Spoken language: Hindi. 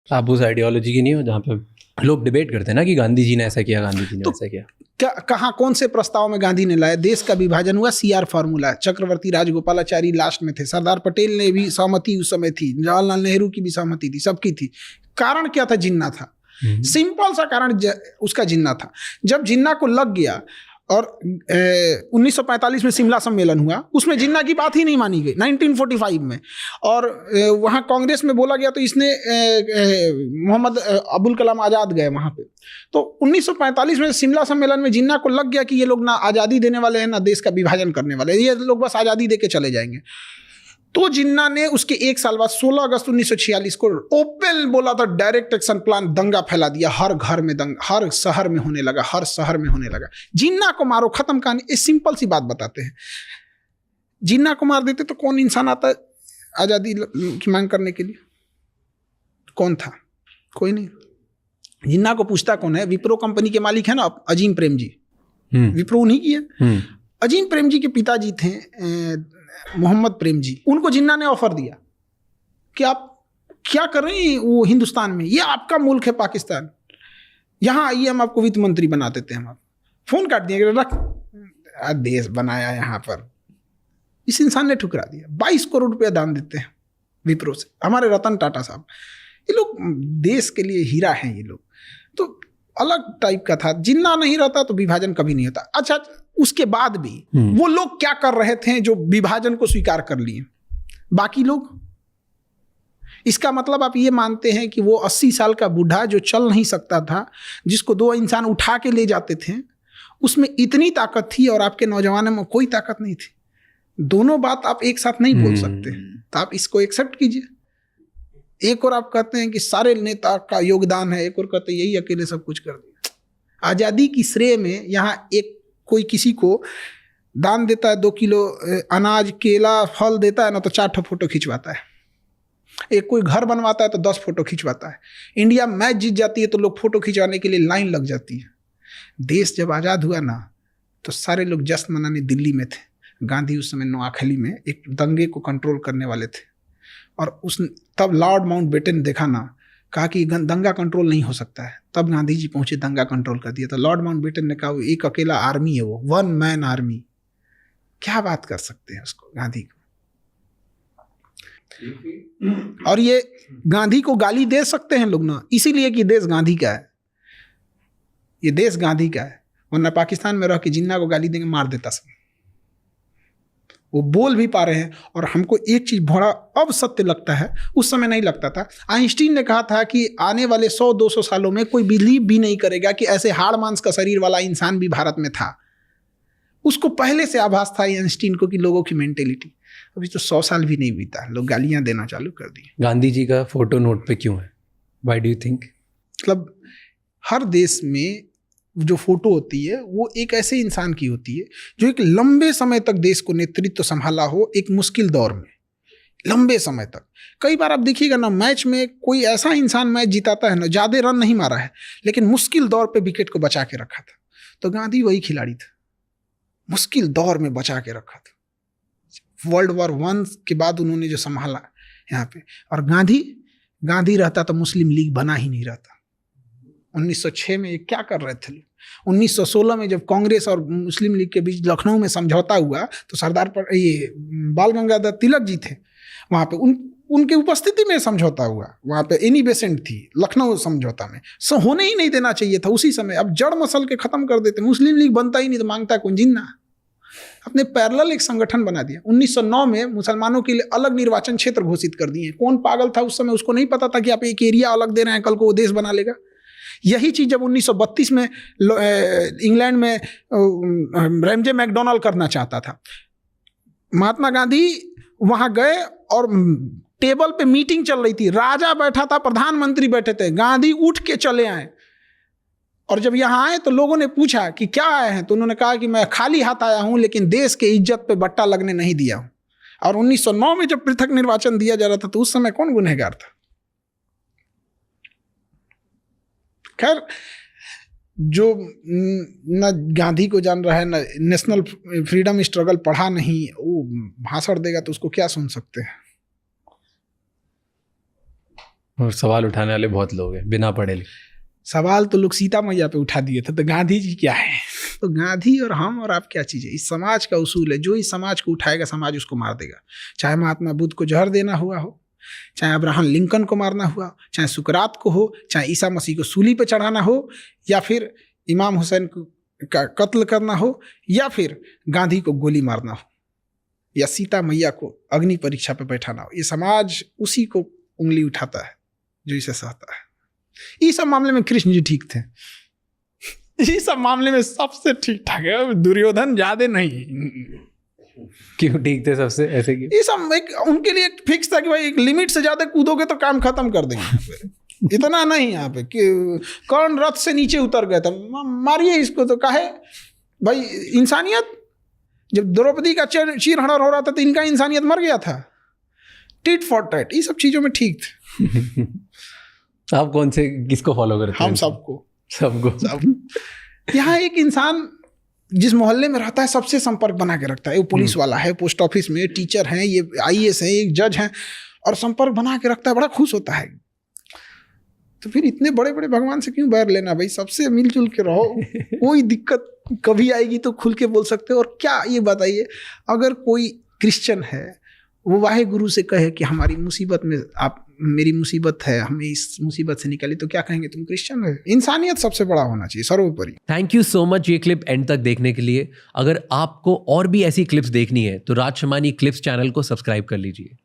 आप उस आइडियोलॉजी की नहीं हो जहाँ पे लोग डिबेट करते हैं ना कि गांधी जी ने ऐसा किया, गांधी जी ने ऐसा किया। कहाँ कौन से प्रस्ताव में गांधी ने लाया? देश का विभाजन हुआ, CR फॉर्मूला, चक्रवर्ती राजगोपालाचारी लास्ट में थे, सरदार पटेल ने भी सहमति उस समय थी, जवाहरलाल नेहरू की भी सहमति थी, सबकी थी। कारण क्या था? जिन्ना था। सिंपल सा कारण उसका जिन्ना था। जब जिन्ना को लग गया और 1945 में शिमला सम्मेलन हुआ, उसमें जिन्ना की बात ही नहीं मानी गई 1945 में, और वहाँ कांग्रेस में बोला गया तो इसने मोहम्मद अबुल कलाम आज़ाद गए वहाँ पे। तो 1945 में शिमला सम्मेलन में जिन्ना को लग गया कि ये लोग ना आज़ादी देने वाले हैं ना देश का विभाजन करने वाले हैं, ये लोग बस आज़ादी दे के चले जाएंगे। तो जिन्ना ने उसके एक साल बाद 16 अगस्त 1946 को ओपन बोला था, डायरेक्ट एक्शन प्लान, दंगा फैला दिया, हर घर में दंगा, हर शहर में होने लगा, हर शहर में होने लगा। जिन्ना को मारो, खत्म कहानी। ये सिंपल सी बात बताते हैं, जिन्ना को मार देते तो कौन इंसान आता आज़ादी की मांग करने के लिए? कौन था? कोई नहीं। जिन्ना को पूछता कौन है? विप्रो कंपनी के मालिक है ना अजीम प्रेम जी, विप्रो उन्हीं की है। अजीम प्रेम जी के पिताजी थे मोहम्मद प्रेम जी, उनको जिन्ना ने ऑफर दिया कि आप क्या कर रहे हैं वो हिंदुस्तान में, ये आपका मुल्क है पाकिस्तान, यहाँ आइए हम आपको वित्त मंत्री बना देते हैं। हम फोन काट दिए, रख देश बनाया यहाँ पर। इस इंसान ने ठुकरा दिया। 22 करोड़ रुपया दान देते हैं विप्रो से, हमारे रतन टाटा साहब। ये लोग देश के लिए हीरा हैं ये लोग। तो अलग टाइप का था। जिन्ना नहीं रहता तो विभाजन कभी नहीं होता। अच्छा, उसके बाद भी वो लोग क्या कर रहे थे जो विभाजन को स्वीकार कर लिए? बाकी लोग, इसका मतलब आप ये मानते हैं कि वो 80 साल का बूढ़ा जो चल नहीं सकता था, जिसको 2 इंसान उठा के ले जाते थे, उसमें इतनी ताकत थी और आपके नौजवानों में कोई ताकत नहीं थी। दोनों बात आप एक साथ नहीं बोल सकते। तो आप इसको एक्सेप्ट कीजिए। एक और आप कहते हैं कि सारे नेता का योगदान है, एक और कहते हैं यही अकेले सब कुछ कर दिया। आज़ादी की श्रेय में यहाँ एक कोई किसी को दान देता है 2 किलो अनाज, केला, फल देता है ना, तो 4 फोटो खिंचवाता है। एक कोई घर बनवाता है तो 10 फोटो खिंचवाता है। इंडिया मैच जीत जाती है तो लोग फोटो खिंचवाने के लिए लाइन लग जाती है। देश जब आज़ाद हुआ ना, तो सारे लोग जश्न मनाने दिल्ली में थे। गांधी उस समय नोआखली में एक दंगे को कंट्रोल करने वाले थे, और तब लॉर्ड माउंटबेटन ने देखा ना, कहा कि दंगा कंट्रोल नहीं हो सकता है। तब गांधी जी पहुंचे, दंगा कंट्रोल कर दिया। तो लॉर्ड माउंटबेटन ने कहा वो एक अकेला आर्मी है, वो 1 मैन आर्मी। क्या बात कर सकते हैं उसको, गांधी को। और ये गांधी को गाली दे सकते हैं लोग ना, इसीलिए कि देश गांधी का है। ये देश गांधी का है, वरना पाकिस्तान में रह के जिन्ना को गाली देंगे, मार देता सब। वो बोल भी पा रहे हैं। और हमको एक चीज बड़ा अब सत्य लगता है, उस समय नहीं लगता था। आइंस्टीन ने कहा था कि आने वाले 100-200 सालों में कोई बिलीव भी नहीं करेगा कि ऐसे हाड़ मांस का शरीर वाला इंसान भी भारत में था। उसको पहले से आभास था आइंस्टीन को कि लोगों की मेंटेलिटी। अभी तो 100 साल भी नहीं बीता, लोग गालियां देना चालू कर दिए। गांधी जी का फोटो नोट पे क्यों है? Why do you think? मतलब हर देश में जो फोटो होती है वो एक ऐसे इंसान की होती है जो एक लंबे समय तक देश को नेतृत्व संभाला हो, एक मुश्किल दौर में, लंबे समय तक। कई बार आप देखिएगा ना, मैच में कोई ऐसा इंसान मैच जिताता है ना, ज्यादा रन नहीं मारा है, लेकिन मुश्किल दौर पे विकेट को बचा के रखा था। तो गांधी वही खिलाड़ी था, मुश्किल दौर में बचा के रखा था। वर्ल्ड वॉर 1 के बाद उन्होंने जो संभाला यहाँ पे। और गांधी रहता तो मुस्लिम लीग बना ही नहीं रहता। 1906 में ये क्या कर रहे थे? 1916 में जब कांग्रेस और मुस्लिम लीग के बीच लखनऊ में समझौता हुआ, तो सरदार पर ये बाल गंगाधर तिलक जी थे वहाँ पे, उनके उपस्थिति में समझौता हुआ। वहाँ पे एनी बेसेंट थी लखनऊ समझौता में। होने ही नहीं देना चाहिए था उसी समय। अब जड़ मसल के खत्म कर देते। मुस्लिम लीग बनता ही नहीं तो मांगता कौन? जिन्ना। अपने पैरेलल एक संगठन बना दिया। 1909 में मुसलमानों के लिए अलग निर्वाचन क्षेत्र घोषित कर दिए। कौन पागल था उस समय? उसको नहीं पता था कि आप एक एरिया अलग दे रहे हैं, कल को वो देश बना लेगा। यही चीज जब 1932 में इंग्लैंड में रैमजे मैकडोनाल्ड करना चाहता था, महात्मा गांधी वहां गए और टेबल पे मीटिंग चल रही थी, राजा बैठा था, प्रधानमंत्री बैठे थे, गांधी उठ के चले आए। और जब यहाँ आए तो लोगों ने पूछा कि क्या आए हैं, तो उन्होंने कहा कि मैं खाली हाथ आया हूं, लेकिन देश के इज्जत पे बट्टा लगने नहीं दिया हूं। और 1909 में जब पृथक निर्वाचन दिया जा रहा था, तो उस समय कौन गुनहगार था? खैर, जो न गांधी को जान रहा है, न नेशनल फ्रीडम स्ट्रगल पढ़ा नहीं, वो भाषण देगा तो उसको क्या सुन सकते हैं। और सवाल उठाने वाले बहुत लोग हैं बिना पढ़े लिखे। सवाल तो लोग सीता मैया पे उठा दिए थे, तो गांधी जी क्या है? तो गांधी और हम और आप क्या चीज़ है? इस समाज का उसूल है, जो इस समाज को उठाएगा समाज उसको मार देगा। चाहे महात्मा बुद्ध को जहर देना हुआ हो, चाहे अब्राहम लिंकन को मारना हुआ, चाहे सुकरात को हो, चाहे ईसा मसीह को सूली पे चढ़ाना हो, या फिर इमाम हुसैन का कत्ल करना हो, या फिर गांधी को गोली मारना हो, या सीता मैया को अग्नि परीक्षा पे बैठाना हो, ये समाज उसी को उंगली उठाता है जो इसे सहता है। इस सब मामले में कृष्ण जी ठीक थे, इस सब मामले में सबसे ठीक ठाक है, दुर्योधन ज्यादा नहीं। क्यों ठीक थे सबसे, ऐसे क्यों? ये सब एक उनके लिए एक फिक्स था कि भाई एक लिमिट से ज्यादा कूदोगे तो काम खत्म कर देंगे यहाँ पे। इतना नहीं यहाँ पे कि कौन रथ से नीचे उतर गया था, मारिए इसको, तो काहे भाई इंसानियत। जब द्रौपदी का चीरहरण हो रहा था तो इनका इंसानियत मर गया था। टिट फॉर टैट, ये सब चीजों में ठीक थे। आप कौन से किसको फॉलो करते हैं? हम सबको सब। यहाँ एक इंसान जिस मोहल्ले में रहता है सबसे संपर्क बना के रखता है। वो पुलिस वाला है, पोस्ट ऑफिस में टीचर हैं, ये IAS है, एक जज हैं, और संपर्क बना के रखता है, बड़ा खुश होता है। तो फिर इतने बड़े बड़े भगवान से क्यों बैर लेना भाई? सबसे मिलजुल के रहो, कोई दिक्कत कभी आएगी तो खुल के बोल सकते हो। और क्या ये बताइए, अगर कोई क्रिश्चियन है वो वाहे गुरु से कहे कि हमारी मुसीबत में आप, मेरी मुसीबत है, हमें इस मुसीबत से निकाली, तो क्या कहेंगे? तुम क्रिश्चियन है। इंसानियत सबसे बड़ा होना चाहिए, सर्वोपरि। थैंक यू सो मच ये क्लिप एंड तक देखने के लिए। अगर आपको और भी ऐसी क्लिप्स देखनी है तो राज शमानी क्लिप्स चैनल को सब्सक्राइब कर लीजिए।